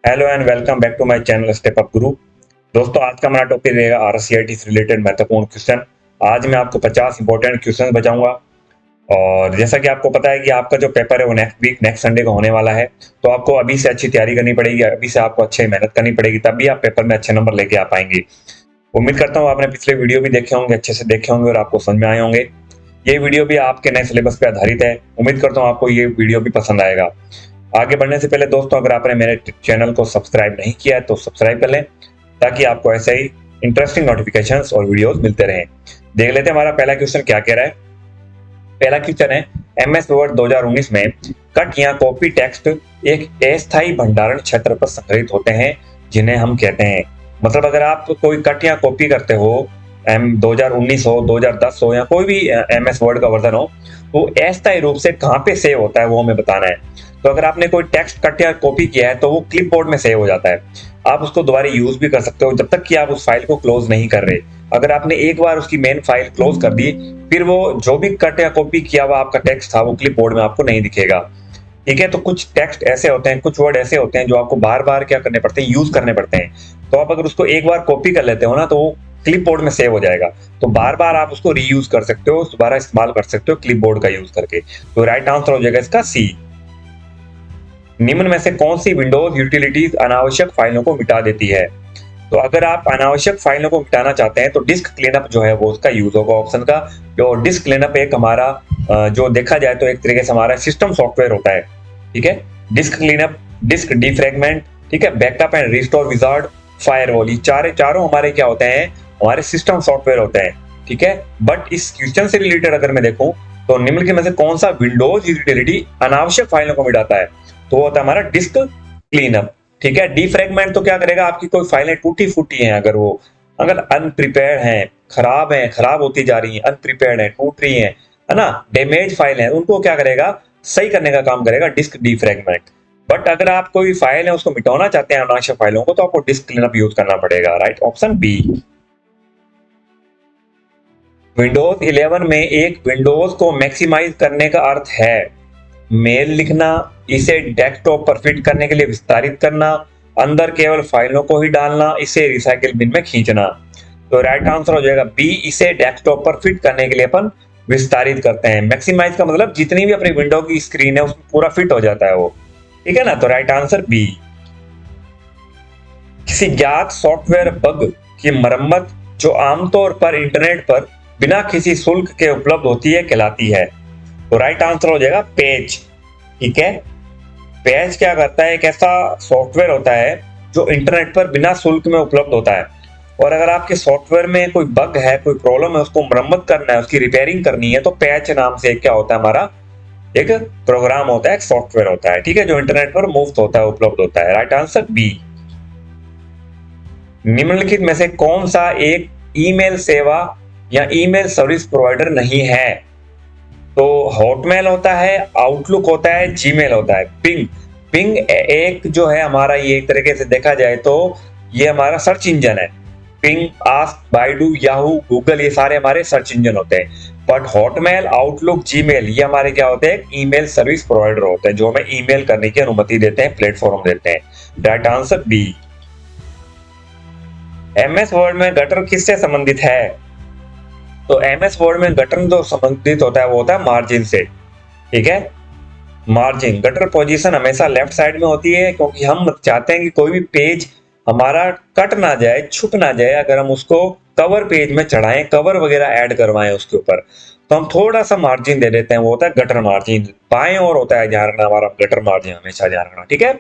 Hello and welcome back to my channel Step Up Guru. दोस्तों, आज का हमारा टॉपिक रहेगा आरसीआईटी से रिलेटेड महत्वपूर्ण क्वेश्चन। आज मैं आपको 50 इंपॉर्टेंट क्वेश्चन बचाऊंगा। और जैसा कि आपको पता है कि आपका जो पेपर है वो नेक्स्ट वीक नेक्स्ट संडे को होने वाला है, तो आपको अभी से अच्छी तैयारी करनी पड़ेगी, अभी से आपको अच्छी मेहनत करनी पड़ेगी, तभी आप पेपर में अच्छे नंबर लेके आ पाएंगे। उम्मीद करता हूँ आपने पिछले वीडियो भी देखे होंगे, अच्छे से देखे होंगे और आपको समझ में आए होंगे। ये वीडियो भी आपके नए सिलेबस पे आधारित है। उम्मीद करता हूँ आपको ये वीडियो भी पसंद आएगा। आगे बढ़ने से पहले दोस्तों, अगर आपने मेरे चैनल को सब्सक्राइब नहीं किया है तो सब्सक्राइब कर लें, ताकि आपको ऐसे ही इंटरेस्टिंग नोटिफिकेशंस और वीडियोस मिलते रहें। देख लेते हैं हमारा पहला क्वेश्चन क्या कह रहा है। पहला क्वेश्चन है, एमएस वर्ड 2019 में कट या कॉपी टेक्स्ट एक अस्थायी भंडारण क्षेत्र पर संग्रहित होते हैं, जिन्हें हम कहते हैं। मतलब अगर आप कोई कट या कॉपी करते हो, एम 2019 हो, 2010 हो, या कोई भी एमएस वर्ड का वर्जन हो, तो अस्थायी रूप से कहाँ पे सेव होता है वो हमें बताना है। तो अगर आपने कोई टेक्स्ट कट या कॉपी किया है तो वो क्लिपबोर्ड में सेव हो जाता है। आप उसको दोबारा यूज भी कर सकते हो जब तक कि आप उस फाइल को क्लोज नहीं कर रहे। अगर आपने एक बार उसकी मेन फाइल क्लोज कर दी, फिर वो जो भी कट या कॉपी किया हुआ आपका टेक्स्ट था वो क्लिपबोर्ड में आपको नहीं दिखेगा। ठीक है, तो कुछ टेक्स्ट ऐसे होते हैं, कुछ वर्ड ऐसे होते हैं जो आपको बार बार क्या करने पड़ते हैं, यूज करने पड़ते हैं। तो आप अगर उसको एक बार कॉपी कर लेते हो ना, तो वो क्लिपबोर्ड में सेव हो जाएगा। तो बार बार आप उसको रीयूज कर सकते हो, दोबारा इस्तेमाल कर सकते हो क्लिपबोर्ड का यूज करके। तो राइट आंसर हो जाएगा इसका सी। निम्न में से कौन सी विंडोज यूटिलिटीज अनावश्यक फाइलों को मिटा देती है? तो अगर आप अनावश्यक फाइलों को मिटाना चाहते हैं तो डिस्क क्लीनअप जो है वो उसका यूज होगा ऑप्शन का। जो डिस्क क्लीनअप एक हमारा जो देखा जाए तो एक तरीके से हमारा सिस्टम सॉफ्टवेयर होता है। ठीक है, डिस्क क्लीनअप, डिस्क डिफ्रैगमेंट, ठीक है, backup and restore wizard, firewall, ये चारों हमारे क्या होते हैं, हमारे सिस्टम सॉफ्टवेयर होते हैं। ठीक है, बट इस क्वेश्चन से रिलेटेड अगर मैं देखूं तो निम्नलिखित में से कौन सा विंडोज यूटिलिटी अनावश्यक फाइलों को मिटाता है? तो वो होता है हमारा डिस्क क्लीनअप। ठीक है, डीफ्रैगमेंट तो क्या करेगा, आपकी कोई फाइलें टूटी फूटी हैं, अगर अनप्रिपेयर्ड हैं, खराब होती जा रही हैं, अनप्रिपेयर्ड हैं, टूट रही हैं, है ना, डैमेज फाइल है, उनको क्या करेगा, सही करने का काम करेगा डिस्क डीफ्रैगमेंट। बट अगर आप कोई फाइल है उसको मिटाना चाहते हैं अनावश्यक फाइलों को, तो आपको डिस्क क्लीनअप यूज करना पड़ेगा। Right option B. विंडोज 11 में एक विंडोज को मैक्सिमाइज करने का अर्थ है मेल लिखना, इसे डेस्कटॉप पर फिट करने के लिए विस्तारित करना, अंदर केवल फाइलों को ही डालना, इसे रिसाइकिल बिन में खींचना। तो राइट आंसर हो जाएगा बी, इसे डेस्कटॉप पर फिट करने के लिए अपन विस्तारित करते हैं। मैक्सिमाइज का मतलब जितनी भी अपनी विंडो की स्क्रीन है उसमें पूरा फिट हो जाता है वो। ठीक है ना, तो राइट आंसर बी। किसी ज्ञात सॉफ्टवेयर बग की मरम्मत जो आमतौर पर इंटरनेट पर बिना किसी शुल्क के उपलब्ध होती है कहलाती है? तो राइट आंसर हो जाएगा पेज। ठीक है, पेज क्या करता है, एक ऐसा सॉफ्टवेयर होता है जो इंटरनेट पर बिना शुल्क में उपलब्ध होता है। और अगर आपके सॉफ्टवेयर में कोई बग है, कोई प्रॉब्लम है, उसको मरम्मत करना है, उसकी रिपेयरिंग करनी है, तो पैच नाम से क्या होता है, हमारा एक प्रोग्राम होता है, एक सॉफ्टवेयर होता है। ठीक है, जो इंटरनेट पर मुफ्त होता है, उपलब्ध होता है। Right answer B. निम्नलिखित में से कौन सा एक ईमेल सेवा या ईमेल सर्विस प्रोवाइडर नहीं है? तो हॉटमेल होता है, आउटलुक होता है, जीमेल होता है, पिंग। पिंग एक जो है हमारा, ये एक तरीके से देखा जाए तो ये हमारा सर्च इंजन है। Bing, Ask, Baidu, Yahoo, Google, ये सारे हमारे सर्च इंजन होते हैं। बट हॉटमेल, आउटलुक, जीमेल ये हमारे क्या होते हैं, ईमेल सर्विस प्रोवाइडर होते हैं, जो हमें ईमेल करने की अनुमति देते हैं, प्लेटफॉर्म देते हैं। Right answer B. MS Word में गटर किससे संबंधित है? तो एमएस वर्ड में गटर जो संबंधित होता है वो होता है मार्जिन से। ठीक है, मार्जिन, गटर पोजीशन हमेशा लेफ्ट साइड में होती है, क्योंकि हम चाहते हैं कि कोई भी पेज हमारा कट ना जाए, छुप ना जाए। अगर हम उसको कवर पेज में चढ़ाएं, कवर वगैरह ऐड करवाएं उसके ऊपर, तो हम थोड़ा सा मार्जिन दे देते हैं, वो होता है गटर मार्जिन। बाएं और होता है, ध्यान रखना, हमारा गटर मार्जिन हमेशा ध्यान रखना। ठीक है,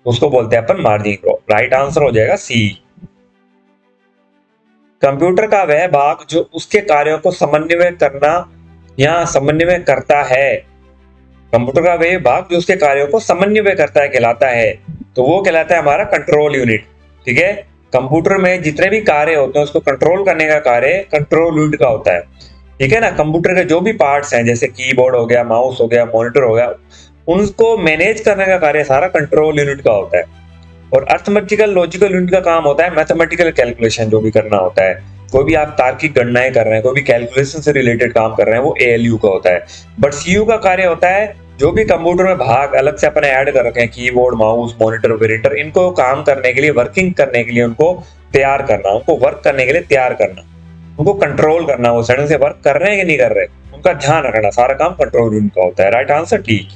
उसको बोलते हैं अपन मार्जिन। राइट आंसर हो जाएगा सी। कंप्यूटर का वह भाग जो उसके कार्यों को समन्वय करना या समन्वय करता है, कंप्यूटर का वह भाग जो उसके कार्यों को समन्वय करता है कहलाता है। तो वो कहलाता है हमारा कंट्रोल यूनिट। ठीक है, कंप्यूटर में जितने भी कार्य होते हैं उसको कंट्रोल करने का कार्य कंट्रोल यूनिट का होता है। ठीक है ना, कंप्यूटर के जो भी पार्ट्स हैं, जैसे कीबोर्ड हो गया, माउस हो गया, मॉनिटर हो गया, उनको मैनेज करने का कार्य सारा कंट्रोल यूनिट का होता है। और अर्थमेटिकल लॉजिकल यूनिट का काम होता है मैथमेटिकल कैलकुलेशन, जो भी करना होता है, कोई भी आप तार्किक गणनाएं कर रहे हैं, कोई भी कैलकुलेशन से रिलेटेड काम कर रहे हैं, वो एएलयू का होता है। बट सीयू का कार्य होता है जो भी कंप्यूटर में भाग अलग से अपने ऐड कर रखे हैं, कीबोर्ड, माउस, मॉनिटर, प्रिंटर, इनको काम करने के लिए, वर्किंग करने के लिए उनको तैयार करना, उनको वर्क करने के लिए तैयार करना, उनको कंट्रोल करना, वो सडन से वर्क कर रहे हैं कि नहीं कर रहे, उनका ध्यान रखना, सारा काम कंट्रोल रूम का होता है। Right answer D.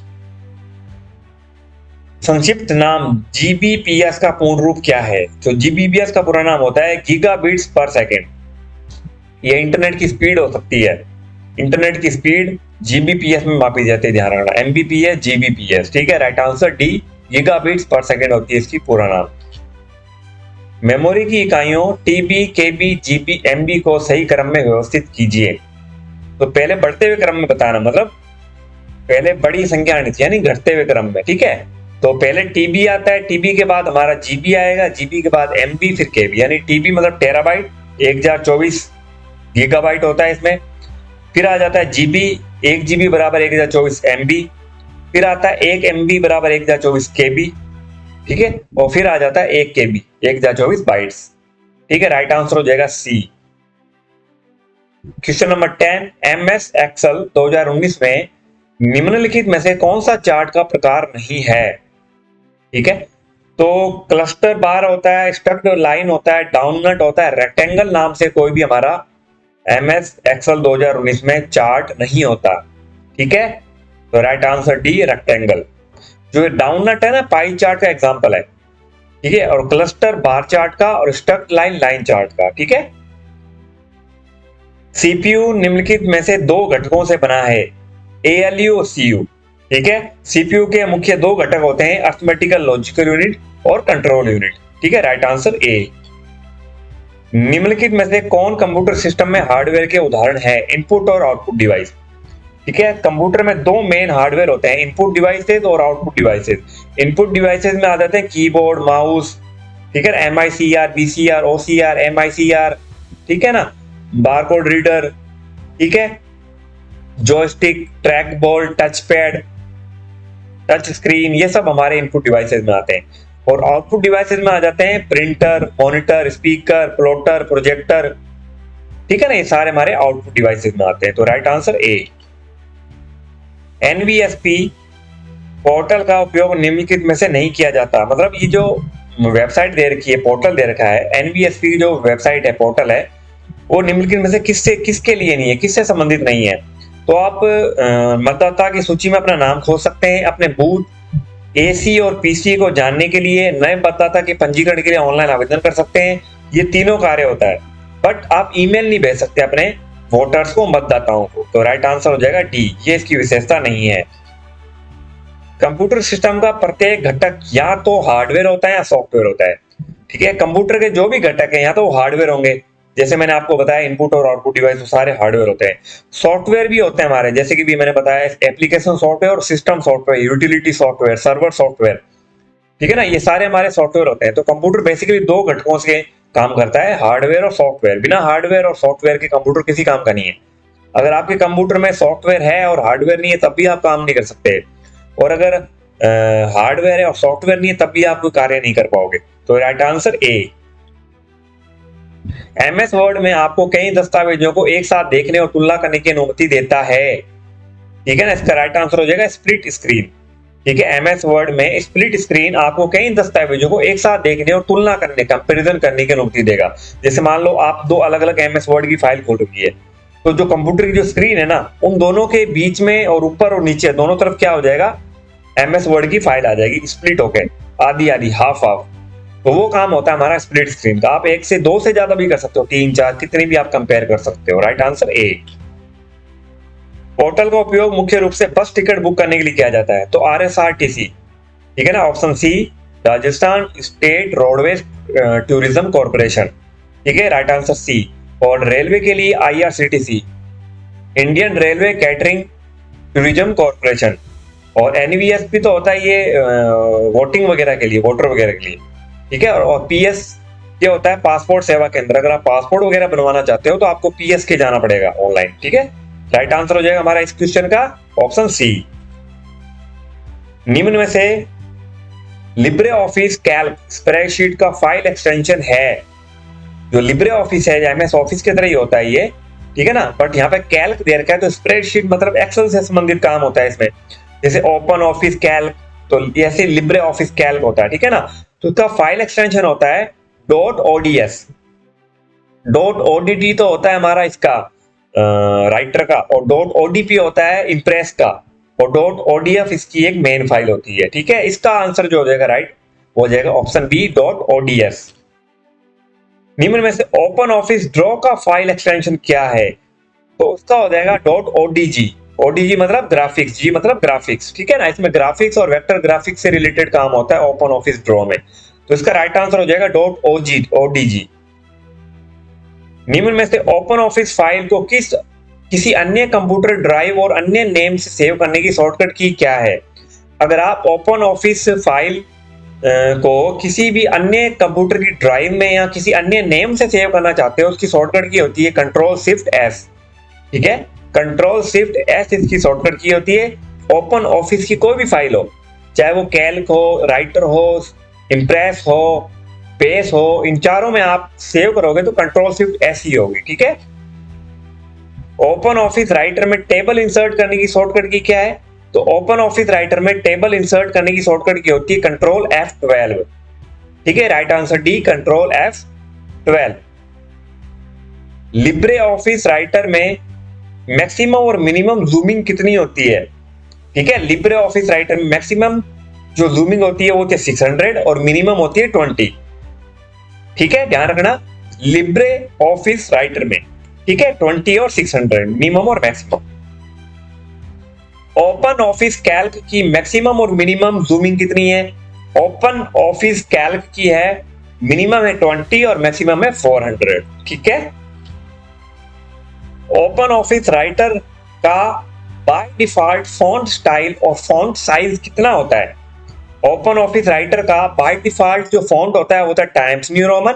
संक्षिप्त नाम जीबीपीएस का पूर्ण रूप क्या है? तो जीबीपीएस का पूरा नाम होता है गीगाबिट्स पर सेकेंड। ये इंटरनेट की स्पीड हो सकती है, इंटरनेट की स्पीड जीबीपीएस में मापी जाती है, ध्यान रखना, एमबीपीएस, जीबीपीएस, ठीक है। Right answer D, gigabits per second होती है इसकी पूरा नाम। मेमोरी की इकाइयों टीबी, केबी, जीबी, एमबी को सही क्रम में व्यवस्थित कीजिए। तो पहले बढ़ते हुए क्रम में बताना, मतलब पहले बड़ी संख्या आनी चाहिए, यानी घटते हुए क्रम में, ठीक है। तो पहले टीबी आता है, टीबी के बाद हमारा जीबी आएगा, जीबी के बाद एमबी, फिर केबी, यानी टीबी मतलब टेराबाइट, 1024 गीगाबाइट होता है इसमें। फिर आ जाता है जीबी, 1 जीबी बराबर 1024 एमबी। फिर आता है 1 एमबी बराबर 1024 केबी, ठीक है। और फिर आ जाता है 1 केबी, 1024 बाइट्स, ठीक है। राइट आंसर हो जाएगा सी। क्वेश्चन नंबर 10, एमएस एक्सेल 2019 में निम्नलिखित में से कौन सा चार्ट का प्रकार नहीं है? ठीक है, तो क्लस्टर बार होता है, स्टक्ड लाइन होता है, डाउननट होता है, रेक्टेंगल नाम से कोई भी हमारा एमएस एक्सेल 2019 में चार्ट नहीं होता, ठीक है। तो राइट आंसर डी, रेक्टेंगल। जो डाउननट है ना, पाई चार्ट का एग्जांपल है, ठीक है, और क्लस्टर बार चार्ट का, और स्टक्ड लाइन लाइन चार्ट का, ठीक है। सीपीयू निम्नलिखित में से दो घटकों से बना है, एएलयू और सीयू, ठीक है। सीपीयू के मुख्य दो घटक होते हैं, अर्थमेटिकल लॉजिकल यूनिट और कंट्रोल यूनिट, ठीक है। Right answer A. निम्नलिखित में से कौन कंप्यूटर सिस्टम में हार्डवेयर के उदाहरण है? इनपुट और आउटपुट डिवाइस, ठीक है। कंप्यूटर में दो मेन हार्डवेयर होते हैं, इनपुट डिवाइसेस और आउटपुट डिवाइसेस। इनपुट डिवाइसेस में आ जाते हैं कीबोर्ड, माउस, ठीक है, एमआईसीआर, बीसीआर, ओसीआर, एमआईसीआर, ठीक है ना, बारकोड रीडर, ठीक है, joystick, track ball, touch pad, touch screen, ये सब हमारे इनपुट डिवाइसेस में आते हैं। और आउटपुट डिवाइसेस में आ जाते हैं printer, monitor, speaker, plotter, projector, ठीक है ना, ये सारे हमारे आउटपुट डिवाइसेस में आते हैं। तो right answer A. NVSP portal का उपयोग निम्नलिखित में से नहीं किया जाता, मतलब ये जो वेबसाइट दे रखी है, पोर्टल दे रखा है, एनवीएसपी जो वेबसाइट है, पोर्टल है, वो निम्नलिखित में से किसके लिए नहीं है, किससे संबंधित नहीं है? तो आप मतदाता की सूची में अपना नाम खोज सकते हैं, अपने बूथ, एसी और पीसी को जानने के लिए, नए मतदाता के पंजीकरण के लिए ऑनलाइन आवेदन कर सकते हैं। ये तीनों कार्य होता है, बट आप ईमेल नहीं भेज सकते अपने वोटर्स को, मतदाताओं को। तो राइट आंसर हो जाएगा डी, ये इसकी विशेषता नहीं है। कंप्यूटर सिस्टम का प्रत्येक घटक या तो हार्डवेयर होता है या सॉफ्टवेयर होता है, ठीक है। कंप्यूटर के जो भी घटक हैं या तो हार्डवेयर होंगे, जैसे मैंने आपको बताया इनपुट और आउटपुट डिवाइस तो सारे हार्डवेयर होते हैं। सॉफ्टवेयर भी होते हैं हमारे, जैसे कि भी मैंने बताया एप्लीकेशन सॉफ्टवेयर और system software, utility software, server software, ठीक है ना, ये सारे हमारे सॉफ्टवेयर होते हैं। तो कंप्यूटर बेसिकली दो घटकों से काम करता है, हार्डवेयर और सॉफ्टवेयर। बिना हार्डवेयर और सॉफ्टवेयर के कंप्यूटर किसी काम का नहीं है। अगर आपके कंप्यूटर में सॉफ्टवेयर है और हार्डवेयर नहीं है तब भी आप काम नहीं कर सकते, और अगर हार्डवेयर है और सॉफ्टवेयर नहीं है तब भी आप कोई कार्य नहीं कर पाओगे। तो right answer A. MS Word में आपको कई दस्तावेजों को एक साथ देखने और तुलना करने की अनुमति देता है, ठीक है ना, इसका राइट आंसर हो जाएगा स्प्लिट स्क्रीन, ठीक है। एमएस वर्ड में स्प्लिट स्क्रीन आपको कई दस्तावेजों को एक साथ देखने और तुलना करने, कंपैरिजन करने की अनुमति देगा। जैसे मान लो आप दो अलग अलग एमएस वर्ड की फाइल खोल रखी है, तो जो कंप्यूटर की जो स्क्रीन है ना, उन दोनों के बीच में और ऊपर और नीचे दोनों तरफ क्या हो जाएगा, एमएस वर्ड की फाइल आ जाएगी, स्प्लिट होके, आधी आधी, हाफ हाफ। तो वो काम होता है हमारा स्प्लिट स्क्रीन का। आप एक से दो से ज्यादा भी कर सकते हो, 3 4 कितनी भी आप कंपेयर कर सकते हो। Right answer A. पोर्टल का उपयोग मुख्य रूप से बस टिकट बुक करने के लिए किया जाता है, तो आरएसआरटीसी, ठीक है ना, option C, Rajasthan state roadways tourism corporation, ठीक है, राइट आंसर सी। और रेलवे के लिए IRCTC, Indian Railway Catering Tourism Corporation. और एनवीएसपी तो होता है ये वोटिंग वगैरह के लिए, वोटर वगैरह के लिए, ठीक है। और पीएस ये होता है पासपोर्ट सेवा केंद्र। अगर आप पासपोर्ट वगैरह बनवाना चाहते हो तो आपको पीएस के जाना पड़ेगा ऑनलाइन, ठीक है। राइट आंसर हो जाएगा हमारा इस क्वेश्चन का ऑप्शन सी। निम्न में से लिब्रे ऑफिस कैल्क स्प्रेडशीट का फाइल एक्सटेंशन है? जो लिब्रे ऑफिस है, एमएस ऑफिस की तरह ही होता है ये, ठीक है ना, बट यहाँ पे कैल्क दे रखा है, तो स्प्रेडशीट मतलब एक्सेल से संबंधित काम होता है इसमें। जैसे ओपन ऑफिस कैल्क, तो ऐसे लिब्रे ऑफिस कैल्क होता है, ठीक है ना। तो उसका फाइल एक्सटेंशन होता है डॉट ओडीएस। डॉट ओडीटी तो होता है हमारा इसका राइटर का, और डॉट ओडीपी होता है इम्प्रेस का, और डॉट ओडीएफ इसकी एक मेन फाइल होती है, ठीक है। इसका आंसर जो हो जाएगा राइट हो जाएगा ऑप्शन बी डॉट ओडीएस। निम्न में से ओपन ऑफिस ड्रॉ का फाइल एक्सटेंशन क्या है, तो उसका हो जाएगा डॉट ओडीजी। ओडीजी मतलब ग्राफिक्स, जी मतलब ग्राफिक्स, ठीक है ना। इसमें ग्राफिक्स और वेक्टर ग्राफिक्स से रिलेटेड काम होता है ओपन ऑफिस ड्रॉ में, तो इसका राइट आंसर हो जाएगा डॉट ओडीजी। निम्न में से ओपन ऑफिस फाइल को किसी अन्य कंप्यूटर ड्राइव और अन्य नेम से सेव करने की शॉर्टकट की क्या है। अगर आप ओपन ऑफिस फाइल को किसी भी अन्य कंप्यूटर की ड्राइव में या किसी अन्य नेम से सेव करना चाहते हो, उसकी शॉर्टकट की होती है कंट्रोल शिफ्ट एस, ठीक है। कंट्रोल शिफ्ट एस इसकी शॉर्टकट की होती है। ओपन ऑफिस की कोई भी फाइल हो, चाहे वो कैल्क हो, राइटर हो, इम्प्रेस हो, पेस हो, इन चारों में आप सेव करोगे तो कंट्रोल शिफ्ट एस ही होगी, ठीक है। ओपन ऑफिस राइटर में टेबल इंसर्ट करने की शॉर्टकट की क्या है, तो ओपन ऑफिस राइटर में टेबल इंसर्ट करने की शॉर्टकट की होती है कंट्रोल F12, ठीक है। Right answer D control F12। Libre office writer में मैक्सिमम और मिनिमम जूमिंग कितनी होती है, ठीक है। लिब्रे ऑफिस राइटर में मैक्सिमम जो जूमिंग होती है वो होती है 600 और मिनिमम होती है 20, ठीक है, ध्यान रखना। लिब्रे ऑफिस राइटर में, ठीक है, 20 और 600 मिनिमम और मैक्सिमम। ओपन ऑफिस कैल्क की मैक्सिमम और मिनिमम जूमिंग कितनी है, ओपन ऑफिस कैल्क की है मिनिमम है 20 और मैक्सिमम है 400, ठीक है। ओपन ऑफिस राइटर का बाय डिफॉल्ट फॉन्ट स्टाइल और फॉन्ट साइज कितना होता है। ओपन ऑफिस राइटर का बाय डिफॉल्ट जो फॉन्ट होता है वो होता है टाइम्स न्यू रोमन,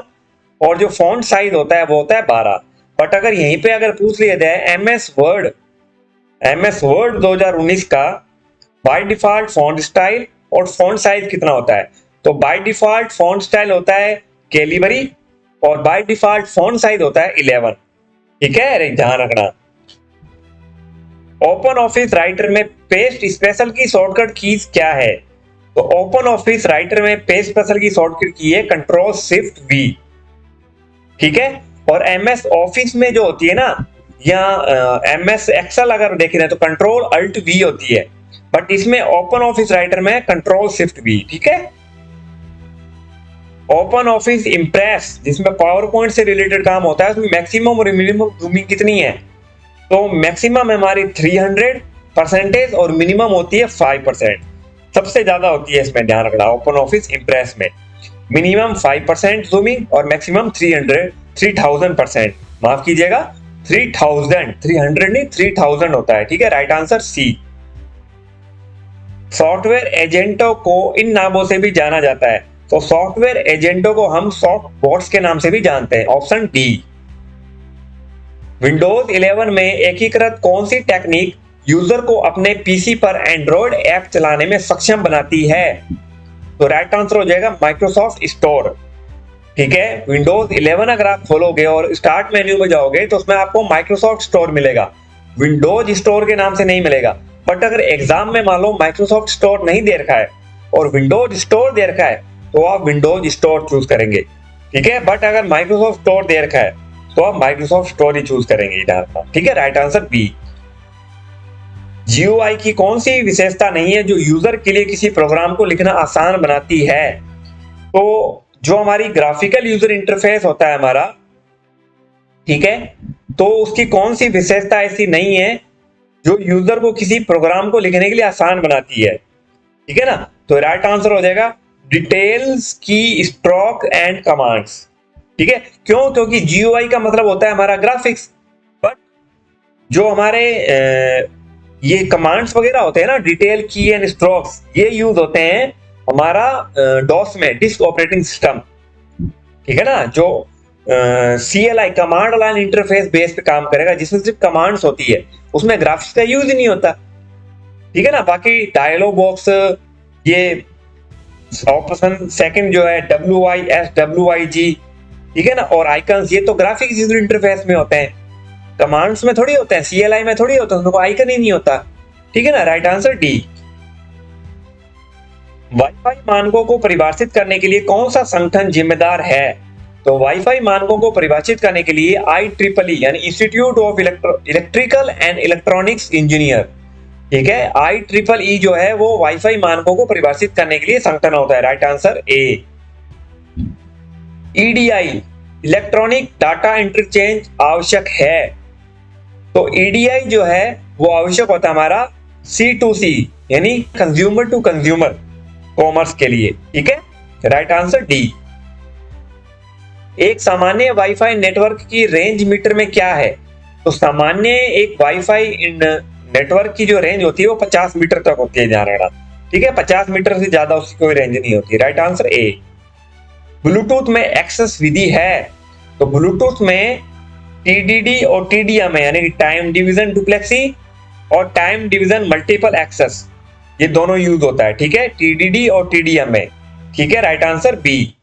और जो फॉन्ट साइज होता है वो होता है 12। बट अगर यहीं पे अगर पूछ लिया जाए एमएस वर्ड 2019 का बाय डिफॉल्ट फॉन्ट स्टाइल और फॉन्ट साइज कितना होता है, तो बाय डिफॉल्ट फॉन्ट स्टाइल होता है कैलिबरी और बाय डिफॉल्ट फॉन्ट साइज होता है 11, ठीक है, अरे ध्यान रखना। ओपन ऑफिस राइटर में पेस्ट स्पेशल की शॉर्टकट कीज क्या है, तो ओपन ऑफिस राइटर में पेस्ट स्पेशल की शॉर्टकट की है कंट्रोल शिफ्ट वी, ठीक है। और एमएस ऑफिस में जो होती है ना, या एमएस एक्सेल अगर देख रहे हैं तो कंट्रोल अल्ट वी होती है, बट इसमें ओपन ऑफिस राइटर में कंट्रोल शिफ्ट वी, ठीक है। ओपन ऑफिस इम्प्रेस जिसमें पावर पॉइंट से रिलेटेड काम होता है, उसमें मैक्सिमम और मिनिमम जूमिंग कितनी है, तो मैक्सिमम हमारी 300% और मिनिमम होती है 5%, सबसे ज्यादा होती है इसमें, ध्यान रखना। ओपन ऑफिस इम्प्रेस में मिनिमम 5% जूमिंग और मैक्सिमम 3000%, माफ कीजिएगा 3000, 300 नहीं 3000 होता है, ठीक है। राइट आंसर सी। सॉफ्टवेयर एजेंटों को इन नामों से भी जाना जाता है, तो सॉफ्टवेयर एजेंटों को हम सॉफ्ट बॉट्स के नाम से भी जानते हैं, ऑप्शन डी। विंडोज 11 में एकीकृत कौन सी टेक्निक यूजर को अपने पीसी पर एंड्रॉइड ऐप चलाने में सक्षम बनाती है, तो राइट आंसर हो जाएगा माइक्रोसॉफ्ट स्टोर, ठीक है। विंडोज 11 अगर आप खोलोगे और स्टार्ट मेन्यू में जाओगे तो उसमें आपको माइक्रोसॉफ्ट स्टोर मिलेगा, विंडोज स्टोर के नाम से नहीं मिलेगा। बट अगर एग्जाम में मान लो माइक्रोसॉफ्ट स्टोर नहीं दे रखा है और विंडोज स्टोर दे रखा है तो आप विंडोज स्टोर चूज करेंगे, ठीक है। बट अगर माइक्रोसॉफ्ट स्टोर दे रखा है तो आप माइक्रोसॉफ्ट स्टोर ही चूज करेंगे इधर, ठीक है। Right answer B. जीयूआई की कौन सी विशेषता नहीं है जो यूजर के लिए किसी प्रोग्राम को लिखना आसान बनाती है, तो जो हमारी ग्राफिकल यूजर इंटरफेस होता है हमारा, ठीक है, तो उसकी कौन सी विशेषता ऐसी नहीं है जो यूजर को किसी प्रोग्राम को लिखने के लिए आसान बनाती है, ठीक है ना। तो राइट आंसर हो जाएगा डिटेल्स की स्ट्रोक एंड कमांड्स, ठीक है। क्यों, क्योंकि जीयूआई का मतलब होता है हमारा ग्राफिक्स, बट जो हमारे ये कमांड्स वगैरह होते हैं ना, डिटेल की एंड स्ट्रोक्स, ये यूज होते हैं हमारा डॉस में, डिस्क ऑपरेटिंग सिस्टम, ठीक है ना, जो CLI command line interface base पे काम करेगा, जिसमें सिर्फ कमांड्स होती है, उसमें ग्राफिक्स का यूज ही नहीं होता, ठीक है ना। बाकी डायलॉग बॉक्स, ये ऑप्शन सेकंड जो है WISWIG, ठीक है ना, और आइकन्स, ये तो ग्राफिक्स यूजर इंटरफेस में होते हैं, कमांड्स में थोड़ी होते हैं, CLI में थोड़ी होता है, उनको आइकन ही नहीं होता, ठीक है ना। Right answer D. वाईफाई मानकों को परिभाषित करने के लिए कौन सा संगठन जिम्मेदार है? तो वाईफाई मानकों को परिभाषित करने के लिए IEEE यानी institute of electrical and electronics engineer, ठीक है, IEEE जो है वो वाईफाई मानकों को परिभाषित करने के लिए संगठन होता है। Right answer A. EDI electronic data interchange आवश्यक है, तो EDI जो है वो आवश्यक होता है हमारा C2C यानी कंज्यूमर टू कंज्यूमर कॉमर्स के लिए, ठीक है। Right answer D. एक सामान्य वाईफाई नेटवर्क की रेंज मीटर में क्या है? तो सामान्य एक वाईफाई नेटवर्क की जो रेंज होती है वो 50 मीटर तक होती है, ध्यान रखना, ठीक है। 50 मीटर से ज्यादा उसकी कोई रेंज नहीं होती। Right answer A. ब्लूटूथ में एक्सेस विधि है, तो ब्लूटूथ में TDD और TDM यानी कि टाइम डिवीजन डुप्लेक्सी और टाइम डिवीजन मल्टीपल एक्सेस, ये दोनों यूज होता है, ठीक है, TDD और TDM में, ठीक है। Right answer B.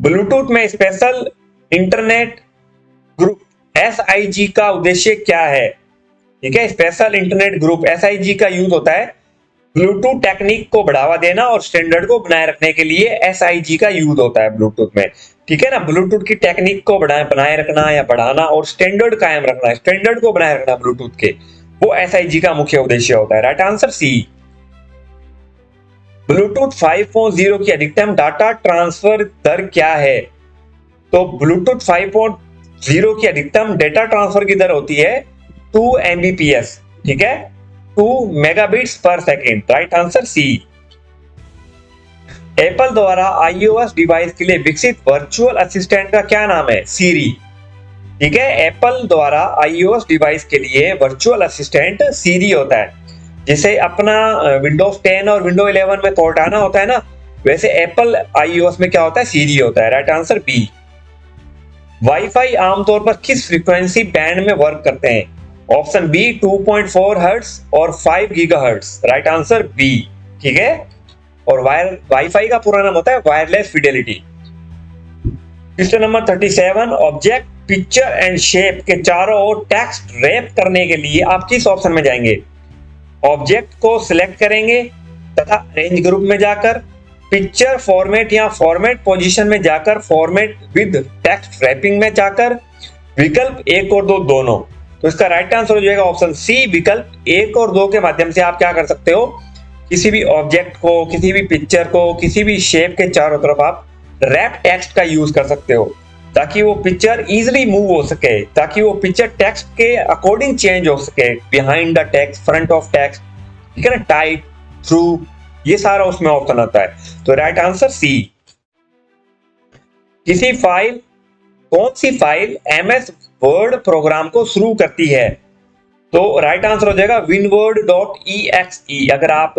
ब्लूटूथ में स्पेशल इंटरनेट ग्रुप SIG का उद्देश्य क्या है? ठीक है, स्पेशल इंटरनेट ग्रुप SIG का यूज होता है ब्लूटूथ टेक्निक को बढ़ावा देना और स्टैंडर्ड को बनाए रखने के लिए SIG का यूज होता है ब्लूटूथ में, ठीक है ना। ब्लूटूथ की टेक्निक को बनाए रखना या बढ़ाना और स्टैंडर्ड कायम रखना, स्टैंडर्ड को बनाए रखना ब्लूटूथ के, वो SIG का मुख्य उद्देश्य होता है। राइट आंसर सी। ब्लूटूथ 5.0 की अधिकतम डाटा ट्रांसफर दर क्या है? तो ब्लूटूथ 5.0 की अधिकतम डेटा ट्रांसफर की दर होती है 2 Mbps, ठीक है, 2 megabits per second. Right answer C. Apple द्वारा iOS डिवाइस के लिए विकसित वर्चुअल असिस्टेंट का क्या नाम है? सीरी, ठीक है। एप्पल द्वारा iOS डिवाइस के लिए वर्चुअल असिस्टेंट सीरी होता है। जिसे अपना विंडोज 10 और विंडोज 11 में कोर्टाना होता है ना, वैसे एप्पल iOS में क्या होता है? सीरी होता है। Right answer B. वाईफाई आमतौर पर किस फ्रीक्वेंसी बैंड में वर्क करते हैं? ऑप्शन बी 2.4 हर्ट्ज और 5 गीगाहर्ट्ज। राइट आंसर बी, ठीक है। और वाईफाई का पूरा नाम होता है wireless Fidelity. Question number 37, object picture and shape के चारों ओर टेक्स्ट रैप करने के लिए आप किस ऑप्शन में जाएंगे? ऑब्जेक्ट को सिलेक्ट करेंगे तथा रेंज ग्रुप में जाकर, पिक्चर फॉर्मेट या फॉर्मेट पोजीशन में जाकर, फॉर्मेट विद टेक्स्ट रैपिंग में जाकर, विकल्प 1 और 2 दोनों। तो इसका राइट आंसर हो जाएगा ऑप्शन सी, विकल्प 1 और 2 के माध्यम से आप क्या कर सकते हो? किसी भी ऑब्जेक्ट को, किसी भी पिक्चर को, किसी भी शेप के चारों तरफ आप रैप टेक्स्ट का यूज कर सकते हो, ताकि वो पिक्चर इजीली मूव हो सके, ताकि वो पिक्चर टेक्स्ट के अकॉर्डिंग चेंज हो सके, behind the text, front of text, ठीक है ना, टाइप, थ्रू, ये सारा उसमें ऑप्शन आता है। तो राइट आंसर सी। कौन सी फाइल MS वर्ड प्रोग्राम को शुरू करती है? तो राइट आंसर हो जाएगा winword.exe। अगर आप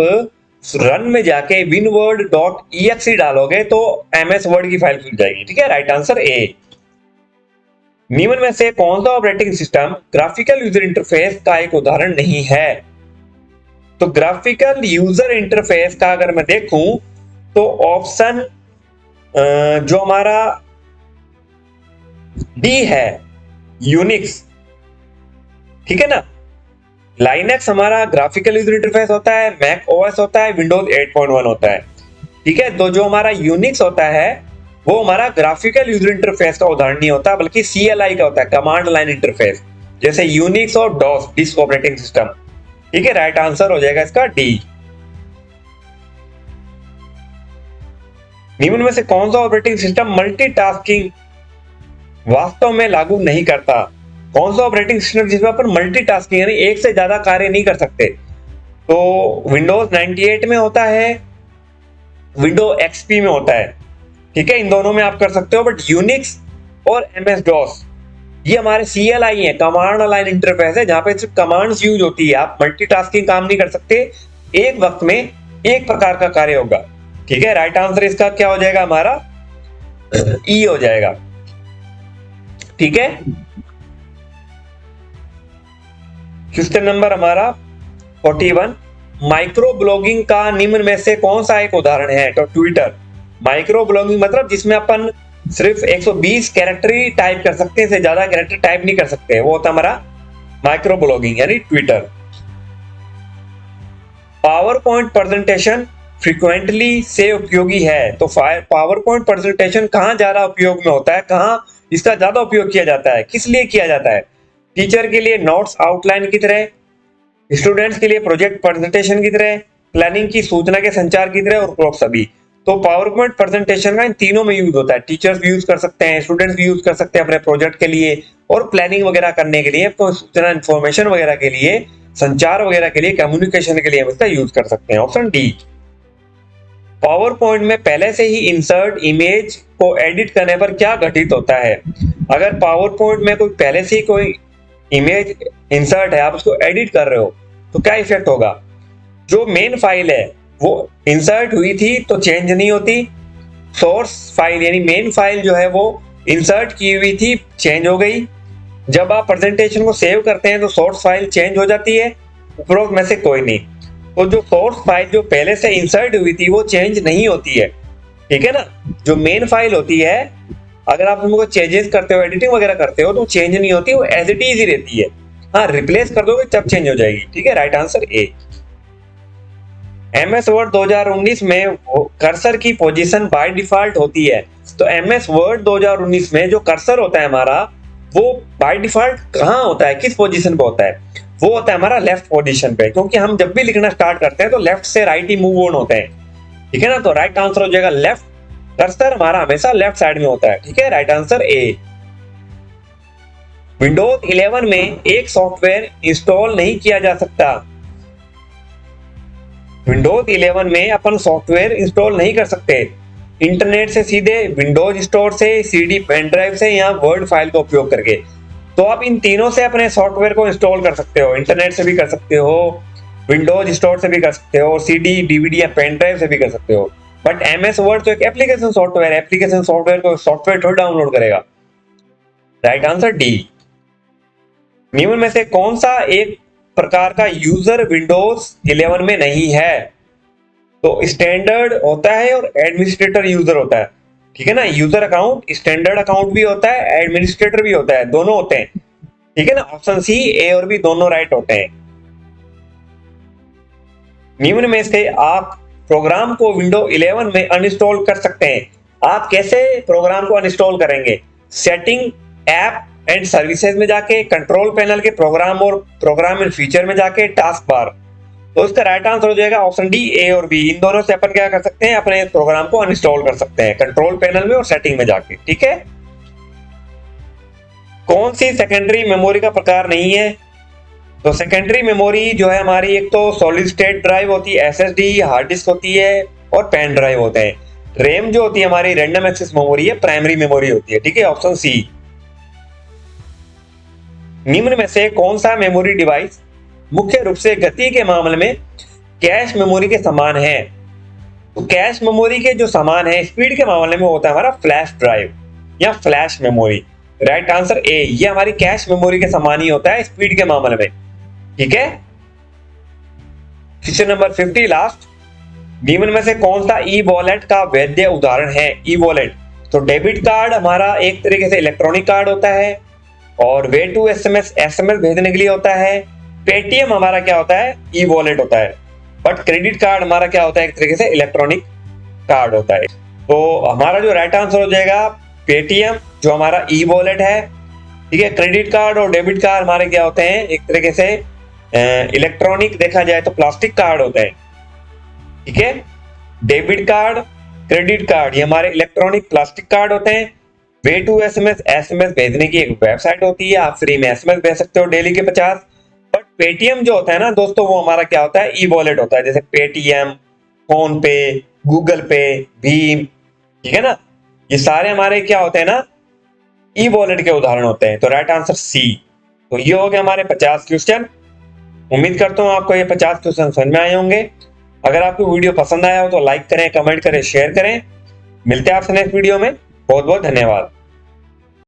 रन में जाके winword.exe डालोगे तो MS वर्ड की फाइल खुल जाएगी, ठीक है। Right answer A. निम्न में से कौन सा operating system graphical user interface का एक उदाहरण नहीं है? तो ग्राफिकल यूजर इंटरफेस का अगर मैं देखूं तो ऑप्शन जो हमारा डी है, यूनिक्स, ठीक है ना। लाइनेक्स हमारा ग्राफिकल यूजर इंटरफेस होता है, मैक OS होता है, विंडोज 8.1 होता है, ठीक है। तो जो हमारा यूनिक्स होता है वो हमारा ग्राफिकल यूजर इंटरफेस का उदाहरण नहीं होता, बल्कि CLI का होता है, कमांड लाइन इंटरफेस, जैसे यूनिक्स और डॉस, डिस्क ऑपरेटिंग सिस्टम, ठीक है। राइट आंसर हो जाएगा इसका डी। निम्न में से कौन सा ऑपरेटिंग सिस्टम मल्टीटास्किंग वास्तव में लागू नहीं करता? कौन सा ऑपरेटिंग सिस्टम जिसमें अपन मल्टीटास्किंग यानी एक से ज्यादा कार्य नहीं कर सकते? तो विंडोज 98 में होता है, विंडोज XP में होता है, ठीक है। इन दोनों में आप कर सकते हो, बट यूनिक्स और MS DOS ये हमारे CLI है, कमांड लाइन इंटरफेस है, जहां पे सिर्फ कमांड्स यूज होती है। आप मल्टीटास्किंग काम नहीं कर सकते, एक वक्त में एक प्रकार का कार्य होगा, ठीक है। राइट आंसर इसका क्या हो जाएगा? हमारा ई हो जाएगा, ठीक है। क्वेश्चन नंबर हमारा 41, माइक्रो ब्लॉगिंग का निम्न में से कौन सा एक उदाहरण है? तो ट्विटर। माइक्रो ब्लॉगिंग मतलब जिसमें अपन सिर्फ 120 कैरेक्टर ही टाइप कर सकते हैं, से ज्यादा कैरेक्टर टाइप नहीं कर सकते, वो होता हमारा माइक्रो ब्लॉगिंग यानी Twitter. Power point presentation frequently से उपयोगी है। तो पावर पॉइंट प्रेजेंटेशन कहाँ ज्यादा उपयोग में होता है, कहाँ इसका ज्यादा उपयोग किया जाता है, किस लिए किया जाता है? टीचर के लिए नोट्स आउटलाइन की तरह, स्टूडेंट्स के लिए प्रोजेक्ट प्रेजेंटेशन की तरह, प्लानिंग की सूचना के संचार की तरह और उपरोक्त सभी। तो पावर पॉइंट प्रेजेंटेशन का इन तीनों में यूज होता है। टीचर्स भी यूज कर सकते हैं, स्टूडेंट्स भी यूज कर सकते हैं अपने प्रोजेक्ट के लिए और प्लानिंग वगैरह करने के लिए, सूचना इन्फॉर्मेशन वगैरह के लिए, संचार वगैरह के लिए, कम्युनिकेशन के लिए हम इसका यूज कर सकते हैं। Option D. पावर पॉइंट में पहले से ही इंसर्ट इमेज को एडिट करने पर क्या घटित होता है? अगर पावर पॉइंट में कोई पहले से ही कोई इमेज इंसर्ट है, आप उसको एडिट कर रहे हो, तो क्या इफेक्ट होगा? जो मेन फाइल है वो इंसर्ट हुई थी तो चेंज नहीं होती, सोर्स फाइल यानी मेन फाइल जो है वो इंसर्ट की हुई थी, चेंज हो गई। जब आप प्रेजेंटेशन को सेव करते हैं तो सोर्स फाइल चेंज हो जाती है, उपरोक्त में से कोई नहीं। तो जो सोर्स फाइल जो पहले से इंसर्ट हुई थी वो चेंज नहीं होती है, ठीक है ना। जो मेन फाइल होती है, अगर आप उनको चेंजेस करते हो, एडिटिंग वगैरह करते हो, तो चेंज नहीं होती, वो एज इट इज ही रहती है। हाँ, रिप्लेस कर दोगे तब चेंज हो जाएगी, ठीक है। Right answer A. MS word 2019 में कर्सर की पोजीशन बाय डिफॉल्ट होती है। तो MS वर्ड 2019 में जो कर्सर होता है हमारा, वो बाय डिफॉल्ट कहाँ होता है, किस पोजीशन पे होता है? वो होता है हमारा लेफ्ट पोजीशन पे, क्योंकि हम जब भी लिखना स्टार्ट करते हैं तो लेफ्ट से राइट ही मूव ऑन होते हैं, ठीक है ना। तो राइट आंसर हो जाएगा लेफ्ट। कर्सर हमारा हमेशा लेफ्ट साइड में होता है, ठीक है। Right answer A. विंडोज 11 में एक सॉफ्टवेयर इंस्टॉल नहीं किया जा सकता। विंडोज 11 में अपन सॉफ्टवेयर इंस्टॉल नहीं कर सकते इंटरनेट से, सीधे विंडोज स्टोर से, CD पेन ड्राइव से या वर्ड फाइल का उपयोग करके। तो आप इन तीनों से अपने सॉफ्टवेयर को इंस्टॉल कर सकते हो, इंटरनेट से भी कर सकते हो, विंडोज स्टोर से भी कर सकते हो, और CD, DVD या पेन ड्राइव से भी कर सकते हो। बट MS वर्ड तो एक एप्लीकेशन सॉफ्टवेयर है, एप्लीकेशन सॉफ्टवेयर को सॉफ्टवेयर थोड़ा डाउनलोड करेगा। Right answer D. निम्न में से कौन सा एक प्रकार का यूजर विंडोज 11 में नहीं है? तो स्टैंडर्ड होता है और एडमिनिस्ट्रेटर यूजर होता है, ठीक है ना। यूजर अकाउंट, स्टैंडर्ड अकाउंट भी होता है, एडमिनिस्ट्रेटर भी होता है, दोनों होते हैं, ठीक है ना। ऑप्शन सी, ए और बी दोनों राइट होते हैं। निम्न में से आप प्रोग्राम को विंडो 11 में अनइंस्टॉल कर सकते हैं। आप कैसे प्रोग्राम को अनइंस्टॉल करेंगे? सेटिंग, ऐप एंड सर्विसेज में जाके, कंट्रोल पैनल के प्रोग्राम और प्रोग्राम एंड फीचर में जाके, टास्क बार। तो इसका राइट आंसर हो जाएगा ऑप्शन डी, ए और बी। इन दोनों से अपन क्या कर सकते हैं, अपने प्रोग्राम को अनइंस्टॉल कर सकते हैं, कंट्रोल पैनल में और सेटिंग में जाके, ठीक है। कौन सी सेकेंडरी मेमोरी का प्रकार नहीं है? तो सेकेंडरी मेमोरी जो है हमारी, एक तो सॉलिड स्टेट ड्राइव होती है, SSD, हार्ड डिस्क होती है, और पेन ड्राइव होते हैं। रैम जो होती है हमारी, रैंडम एक्सेस मेमोरी है, प्राइमरी मेमोरी होती है, ठीक है। Option C. निम्न में से कौन सा मेमोरी डिवाइस मुख्य रूप से गति के मामले में कैश मेमोरी के समान है? तो कैश मेमोरी के जो समान है स्पीड के मामले में होता है हमारा फ्लैश ड्राइव या flash memory. Right answer A, ये हमारी कैश मेमोरी के समान ही होता है स्पीड के मामले में, ठीक है। Question number 50 last. निम्न में से कौन सा ई वॉलेट का वैध उदाहरण है? ई वॉलेट, तो डेबिट कार्ड हमारा एक तरीके से इलेक्ट्रॉनिक कार्ड होता है, और वे टू SMS भेजने के लिए होता है। पेटीएम हमारा क्या होता है? ई वॉलेट होता है। बट क्रेडिट कार्ड हमारा क्या होता है? एक तरीके से इलेक्ट्रॉनिक कार्ड होता है। तो हमारा जो राइट आंसर हो जाएगा पेटीएम, जो हमारा ई वॉलेट है, ठीक है। क्रेडिट कार्ड और डेबिट कार्ड हमारे क्या होते हैं? एक तरीके से इलेक्ट्रॉनिक, देखा जाए तो प्लास्टिक कार्ड होते हैं, ठीक है। डेबिट कार्ड, क्रेडिट कार्ड, ये हमारे इलेक्ट्रॉनिक प्लास्टिक कार्ड होते हैं। वे टू SMS भेजने की एक वेबसाइट होती है, आप फ्री में SMS भेज सकते हो डेली के 50। बट पेटीएम जो होता है ना दोस्तों, वो हमारा क्या होता है? ई वॉलेट होता है, जैसे पेटीएम, फोन पे, गूगल पे, भीम, ठीक है ना। ये सारे हमारे क्या होते हैं ना, ई वॉलेट के उदाहरण होते हैं। तो राइट आंसर सी। तो ये हो गए हमारे 50 क्वेश्चन। उम्मीद करता हूँ आपको ये 50 क्वेश्चन समझ में आए होंगे। अगर आपको वीडियो पसंद आया हो तो लाइक करें, कमेंट करें, शेयर करें। मिलते हैं आपसे नेक्स्ट वीडियो में। बहुत बहुत धन्यवाद।